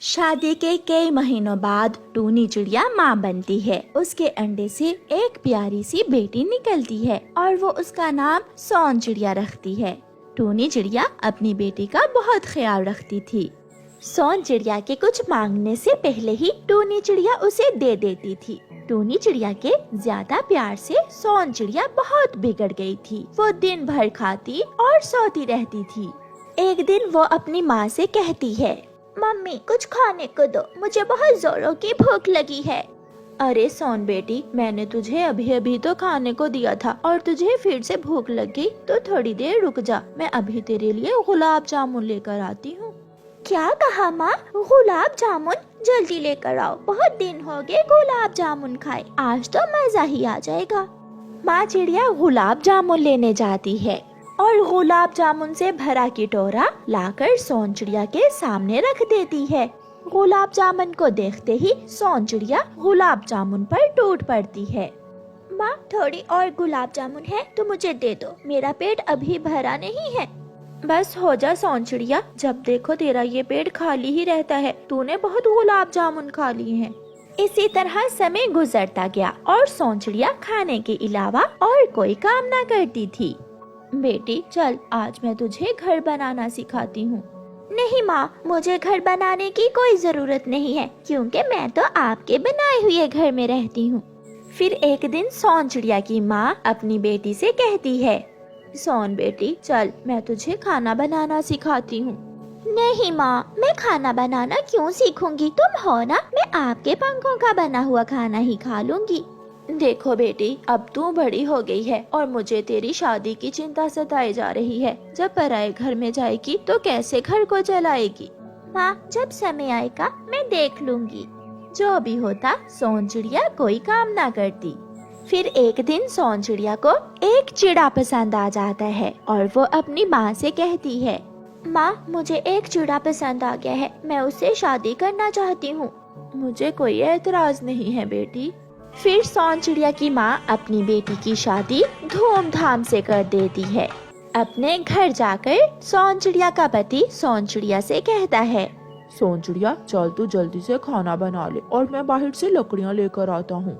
شادی کے کئی مہینوں بعد ٹونی چڑیا ماں بنتی ہے۔ اس کے انڈے سے ایک پیاری سی بیٹی نکلتی ہے اور وہ اس کا نام سون چڑیا رکھتی ہے۔ ٹونی چڑیا اپنی بیٹی کا بہت خیال رکھتی تھی۔ سون چڑیا کے کچھ مانگنے سے پہلے ہی ٹونی چڑیا اسے دے دیتی تھی۔ ٹونی چڑیا کے زیادہ پیار سے سون چڑیا بہت بگڑ گئی تھی۔ وہ دن بھر کھاتی اور سوتی رہتی تھی۔ ایک دن وہ اپنی ماں سے کہتی ہے، ممی کچھ کھانے کو دو، مجھے بہت زوروں کی بھوک لگی ہے۔ ارے سون بیٹی، میں نے تجھے ابھی تو کھانے کو دیا تھا اور تجھے پھر سے بھوک لگی تو تھوڑی دیر رک جا، میں ابھی تیرے لیے گلاب جامن لے کر آتی ہوں۔ کیا کہا ماں؟ گلاب جامن؟ جلدی لے کر آؤ، بہت دن ہو گئے گلاب جامن کھائے، آج تو مزہ ہی آ جائے گا۔ ماں چڑیا گلاب جامن لینے جاتی ہے اور گلاب جامن سے بھرا کٹورا لا کر سون چڑیا کے سامنے رکھ دیتی ہے۔ گلاب جامن کو دیکھتے ہی سون چڑیا گلاب جامن پر ٹوٹ پڑتی ہے۔ ماں تھوڑی اور گلاب جامن ہے تو مجھے دے دو، میرا پیٹ ابھی بھرا نہیں ہے۔ بس ہو جا سون چڑیا، جب دیکھو تیرا یہ پیٹ خالی ہی رہتا ہے، تو نے بہت گلاب جامن کھا لیے ہیں۔ اسی طرح سمے گزرتا گیا اور سون چڑیا کھانے کے علاوہ اور کوئی کام نہ کرتی تھی۔ بیٹی چل، آج میں تجھے گھر بنانا سکھاتی ہوں۔ نہیں ماں، مجھے گھر بنانے کی کوئی ضرورت نہیں ہے، کیونکہ میں تو آپ کے بنائے ہوئے گھر میں رہتی ہوں۔ پھر ایک دن سون چڑیا کی ماں اپنی بیٹی سے کہتی ہے، سون بیٹی چل، میں تجھے کھانا بنانا سکھاتی ہوں۔ نہیں ماں، میں کھانا بنانا کیوں سیکھوں گی؟ تم ہو نا، میں آپ کے پنکھوں کا بنا ہوا کھانا ہی کھا لوں گی۔ دیکھو بیٹی، اب تو بڑی ہو گئی ہے اور مجھے تیری شادی کی چنتا ستائے جا رہی ہے۔ جب پرائے گھر میں جائے گی تو کیسے گھر کو چلائے گی؟ ماں جب سمے آئے گا میں دیکھ لوں گی۔ جو بھی ہوتا، سون چڑیا کوئی کام نہ کرتی۔ پھر ایک دن سون چڑیا کو ایک چڑا پسند آ جاتا ہے اور وہ اپنی ماں سے کہتی ہے، ماں مجھے ایک چڑا پسند آ گیا ہے، میں اس سے شادی کرنا چاہتی ہوں۔ مجھے کوئی اعتراض نہیں ہے بیٹی۔ پھر سون چڑیا کی ماں اپنی بیٹی کی شادی دھوم دھام سے کر دیتی ہے۔ اپنے گھر جا کر سون چڑیا کا پتی سون چڑیا سے کہتا ہے، سون چڑیا چل تو جلدی سے کھانا بنا لے اور میں باہر سے لکڑیاں لے کر آتا ہوں۔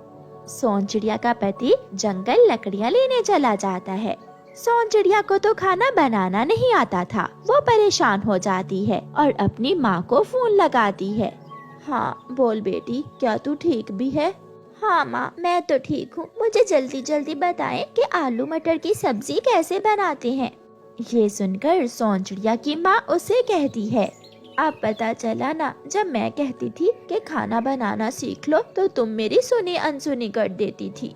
سون چڑیا کا پتی جنگل لکڑیاں لینے چلا جاتا ہے۔ سون چڑیا کو تو کھانا بنانا نہیں آتا تھا، وہ پریشان ہو جاتی ہے اور اپنی ماں کو فون لگاتی ہے۔ ہاں بول بیٹی، کیا تو ٹھیک بھی ہے؟ ہاں ماں، میں تو ٹھیک ہوں، مجھے جلدی جلدی بتائیں کہ آلو مٹر کی سبزی کیسے بناتے ہیں۔ یہ سن کر سون چڑیا کی ماں اسے کہتی ہے، اب پتا چلا نا، جب میں کہتی تھی کہ کھانا بنانا سیکھ لو تو تم میری سنی انسنی کر دیتی تھی۔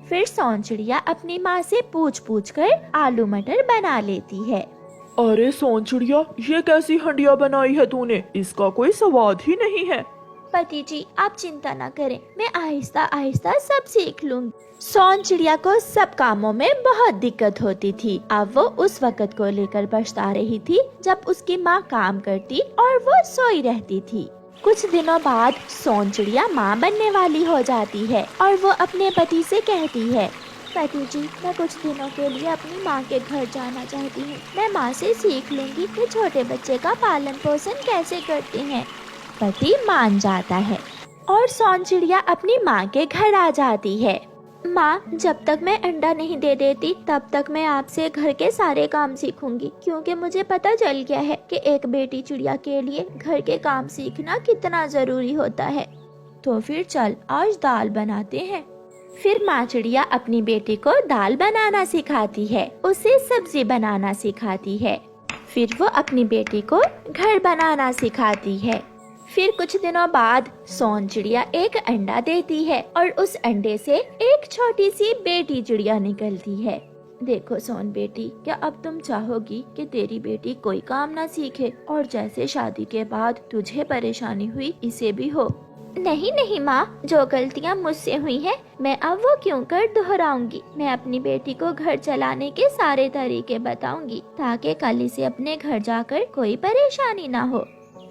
پھر سون چڑیا اپنی ماں سے پوچھ کر آلو مٹر بنا لیتی ہے۔ ارے سون چڑیا، یہ کیسی ہنڈیا بنائی ہے تو نے؟ اس کا کوئی سواد ہی نہیں ہے۔ پتی جی آپ چنتا نہ کریں، میں آہستہ آہستہ سب سیکھ لوں گی۔ سون چڑیا کو سب کاموں میں بہت دقت ہوتی تھی۔ اب وہ اس وقت کو لے کر پچھتا رہی تھی جب اس کی ماں کام کرتی اور وہ سوئی رہتی تھی۔ کچھ دنوں بعد سون چڑیا ماں بننے والی ہو جاتی ہے اور وہ اپنے پتی سے کہتی ہے، پتی جی میں کچھ دنوں کے لیے اپنی ماں کے گھر جانا چاہتی ہوں، میں ماں سے سیکھ لوں گی کہ چھوٹے بچے کا پالن پوشن کیسے کرتے ہیں۔ پتی مان جاتا ہے اور سون چڑیا اپنی ماں کے گھر آ جاتی ہے۔ ماں جب تک میں انڈا نہیں دے دیتی تب تک میں آپ سے گھر کے سارے کام سیکھوں گی، کیونکہ مجھے پتہ چل گیا ہے کہ ایک بیٹی چڑیا کے لیے گھر کے کام سیکھنا کتنا ضروری ہوتا ہے۔ تو پھر چل آج دال بناتے ہیں۔ پھر ماں چڑیا اپنی بیٹی کو دال بنانا سکھاتی ہے، اسے سبزی بنانا سکھاتی ہے، پھر وہ اپنی بیٹی کو گھر بنانا سکھاتی ہے۔ پھر کچھ دنوں بعد سون چڑیا ایک انڈا دیتی ہے اور اس انڈے سے ایک چھوٹی سی بیٹی چڑیا نکلتی ہے۔ دیکھو سون بیٹی، کیا اب تم چاہو گی کہ تیری بیٹی کوئی کام نہ سیکھے اور جیسے شادی کے بعد تجھے پریشانی ہوئی اسے بھی ہو؟ نہیں ماں، جو غلطیاں مجھ سے ہوئی ہیں میں اب وہ کیوں کر دہراؤں گی۔ میں اپنی بیٹی کو گھر چلانے کے سارے طریقے بتاؤں گی تاکہ کل اسے اپنے گھر جا کر کوئی پریشانی نہ ہو۔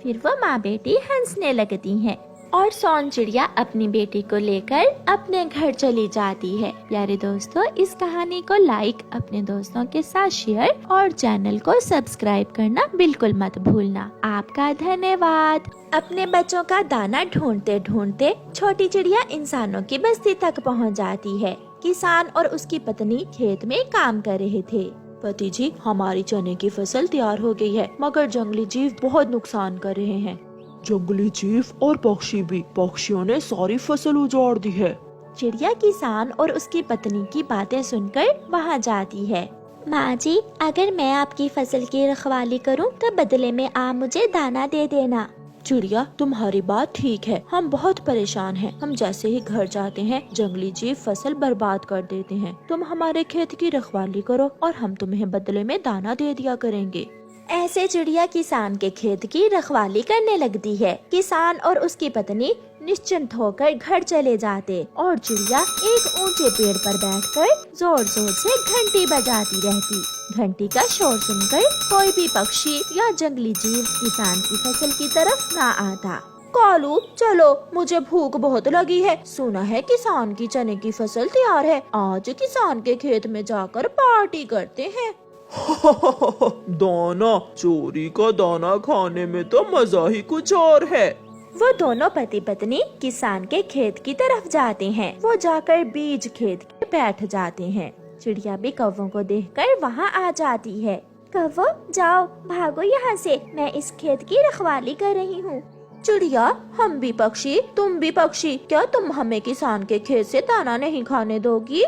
پھر وہ ماں بیٹی ہنسنے لگتی ہیں۔ और सोन चिड़िया अपनी बेटी को लेकर अपने घर चली जाती है। प्यारे दोस्तों, इस कहानी को लाइक, अपने दोस्तों के साथ शेयर और चैनल को सब्सक्राइब करना बिल्कुल मत भूलना। आपका धन्यवाद। अपने बच्चों का दाना ढूंढते ढूंढते छोटी चिड़िया इंसानों की बस्ती तक पहुंच जाती है। किसान और उसकी पत्नी खेत में काम कर रहे थे। पति जी, हमारी चने की फसल तैयार हो गई है, मगर जंगली जीव बहुत नुकसान कर रहे हैं। जंगली जीव और पक्षी भी, पक्षियों ने सारी फसल उजाड़ दी है। चिड़िया किसान और उसकी पत्नी की बातें सुनकर वहाँ जाती है। माँ जी, अगर मैं आपकी फसल की रखवाली करूँ तो बदले में आप मुझे दाना दे देना। चिड़िया, तुम्हारी बात ठीक है, हम बहुत परेशान हैं। हम जैसे ही घर जाते हैं जंगली जीव फसल बर्बाद कर देते हैं। तुम हमारे खेत की रखवाली करो और हम तुम्हें बदले में दाना दे दिया करेंगे। ऐसे चिड़िया किसान के खेत की रखवाली करने लगती है। किसान और उसकी पत्नी निश्चिंत होकर घर चले जाते और चिड़िया एक ऊंचे पेड़ पर बैठकर जोर जोर से घंटी बजाती रहती। घंटी का शोर सुनकर कोई भी पक्षी या जंगली जीव किसान की फसल की तरफ ना आता। कालू, चलो, मुझे भूख बहुत लगी है। सुना है किसान की चने की फसल तैयार है, आज किसान के खेत में जाकर पार्टी करते हैं। दाना, चोरी का दाना खाने में तो मजा ही कुछ और है। वो दोनों पति पत्नी किसान के खेत की तरफ जाते हैं। वो जाकर बीज खेत के बैठ जाते हैं। चिड़िया भी कौवों को देखकर वहाँ आ जाती है। कौवो, जाओ, भागो यहाँ से, मैं इस खेत की रखवाली कर रही हूँ। चिड़िया, हम भी पक्षी, तुम भी पक्षी, क्या तुम हमें किसान के खेत से दाना नहीं खाने दोगी?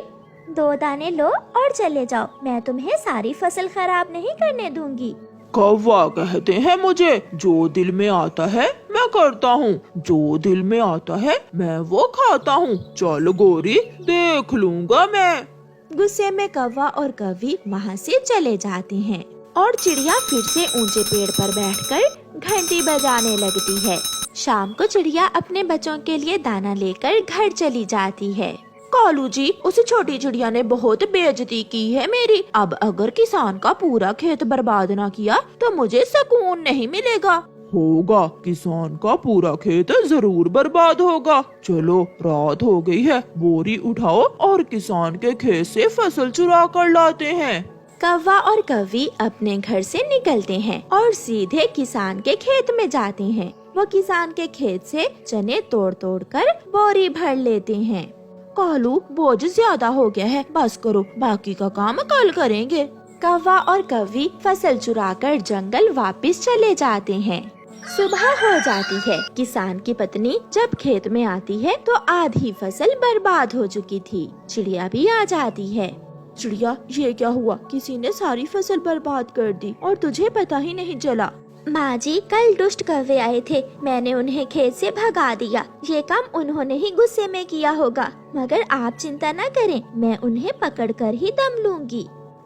2 दाने लो और चले जाओ, मैं तुम्हें सारी फसल खराब नहीं करने दूंगी। कौवा कहते हैं मुझे, जो दिल में आता है मैं करता हूँ, जो दिल में आता है मैं वो खाता हूँ। चल गोरी, देख लूँगा मैं। गुस्से में कौवा और कौवी वहाँ से चले जाते हैं और चिड़िया फिर से ऊंचे पेड़ पर बैठकर घंटी बजाने लगती है। शाम को चिड़िया अपने बच्चों के लिए दाना लेकर घर चली जाती है। कालू जी, उस छोटी चिड़िया ने बहुत बेइज्जती की है मेरी। अब अगर किसान का पूरा खेत बर्बाद ना किया तो मुझे सुकून नहीं मिलेगा। होगा, किसान का पूरा खेत जरूर बर्बाद होगा। चलो, रात हो गई है, बोरी उठाओ और किसान के खेत से फसल चुरा कर लाते हैं। कौवा और कौवी अपने घर से निकलते हैं और सीधे किसान के खेत में जाते हैं। वो किसान के खेत से चने तोड़ तोड़ कर बोरी भर लेते हैं। कालू, बोझ ज्यादा हो गया है, बस करो, बाकी का काम कल करेंगे। कौवा और कौवी फसल चुराकर जंगल वापस चले जाते हैं। सुबह हो जाती है। किसान की पत्नी जब खेत में आती है तो आधी फसल बर्बाद हो चुकी थी। चिड़िया भी आ जाती है। चिड़िया, ये क्या हुआ? किसी ने सारी फसल बर्बाद कर दी और तुझे पता ही नहीं चला। माँ जी, कल दुष्ट कौवे आए थे, मैंने उन्हें खेत से भगा दिया। ये काम उन्होंने ही गुस्से में किया होगा, मगर आप चिंता न करें, मैं उन्हें पकड़कर ही दम लूंगी।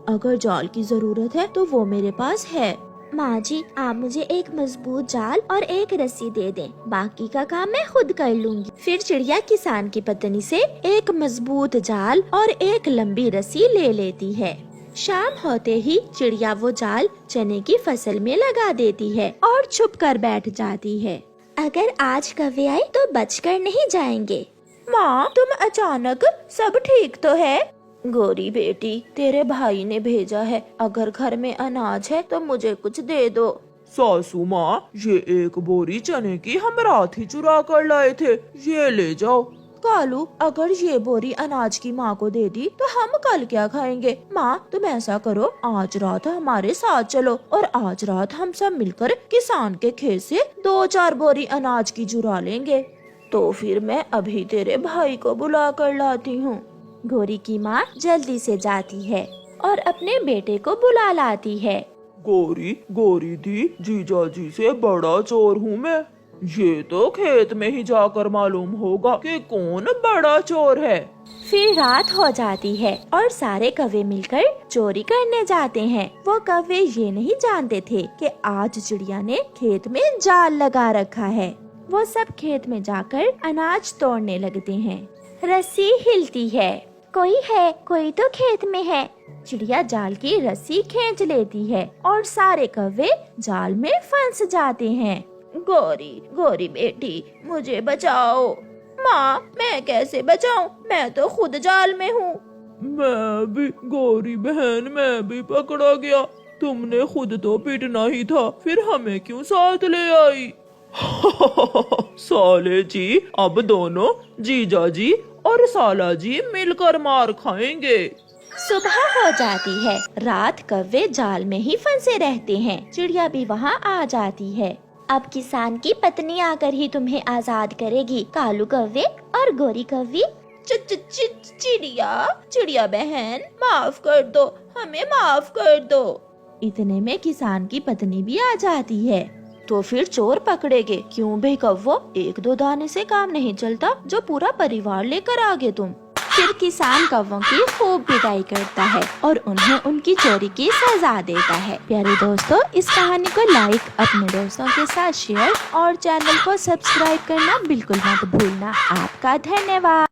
अगर जाल की जरूरत है तो वो मेरे पास है। माँ जी, आप मुझे एक मजबूत जाल और एक रस्सी दे दें, बाकी का काम मैं खुद कर लूंगी। फिर चिड़िया किसान की पत्नी से एक मजबूत जाल और एक लंबी रस्सी ले लेती है। शाम होते ही चिड़िया वो जाल चने की फसल में लगा देती है और छुप कर बैठ जाती है। अगर आज कौवे आए तो बचकर नहीं जाएंगे। माँ, तुम अचानक, सब ठीक तो है? गोरी बेटी, तेरे भाई ने भेजा है, अगर घर में अनाज है तो मुझे कुछ दे दो। सासू माँ, ये एक बोरी चने की हम रात ही चुरा कर लाए थे, ये ले जाओ। कालू, अगर ये बोरी अनाज की माँ को दे दी तो हम कल क्या खाएंगे? माँ, तुम ऐसा करो, आज रात हमारे साथ चलो और आज रात हम सब मिलकर किसान के खेत से 2-4 बोरी अनाज की चुरा लेंगे। तो फिर मैं अभी तेरे भाई को बुला कर लाती हूँ। गोरी की माँ जल्दी से जाती है और अपने बेटे को बुला लाती है। गोरी दी, जीजा जी से बड़ा चोर हूँ मैं। ये तो खेत में ही जाकर मालूम होगा कि कौन बड़ा चोर है। फिर रात हो जाती है और सारे कौवे मिलकर चोरी करने जाते हैं। वो कौवे ये नहीं जानते थे कि आज चिड़िया ने खेत में जाल लगा रखा है। वो सब खेत में जाकर अनाज तोड़ने लगते हैं। रस्सी हिलती है, कोई तो खेत में है। चिड़िया जाल की रस्सी खींच लेती है और सारे कौवे जाल में फंस जाते हैं। गौरी गौरी बेटी मुझे बचाओ। माँ मैं कैसे बचाऊं, मैं तो खुद जाल में हूँ। मैं भी गौरी बहन, मैं भी पकड़ा गया। तुमने खुद तो पिटना ही था, फिर हमें क्यों साथ ले आई? साले जी, अब दोनों जीजा जी और साला जी मिलकर मार खाएंगे। सुबह हो जाती है। रात कौवे जाल में ही फंसे रहते हैं। चिड़िया भी वहाँ आ जाती है। अब किसान की पत्नी आकर ही तुम्हें आजाद करेगी, कालू कौवे और गोरी कौवी। चिड़िया बहन माफ कर दो, हमें माफ कर दो। इतने में किसान की पत्नी भी आ जाती है। तो फिर चोर पकड़ेगे क्यों बे कौवो, एक दो दाने से काम नहीं चलता, जो पूरा परिवार लेकर आगे तुम। फिर किसान कौवों की खूब पिटाई करता है और उन्हें उनकी चोरी की सजा देता है। प्यारे दोस्तों, इस कहानी को लाइक, अपने दोस्तों के साथ शेयर और चैनल को सब्सक्राइब करना बिल्कुल मत भूलना। आपका धन्यवाद।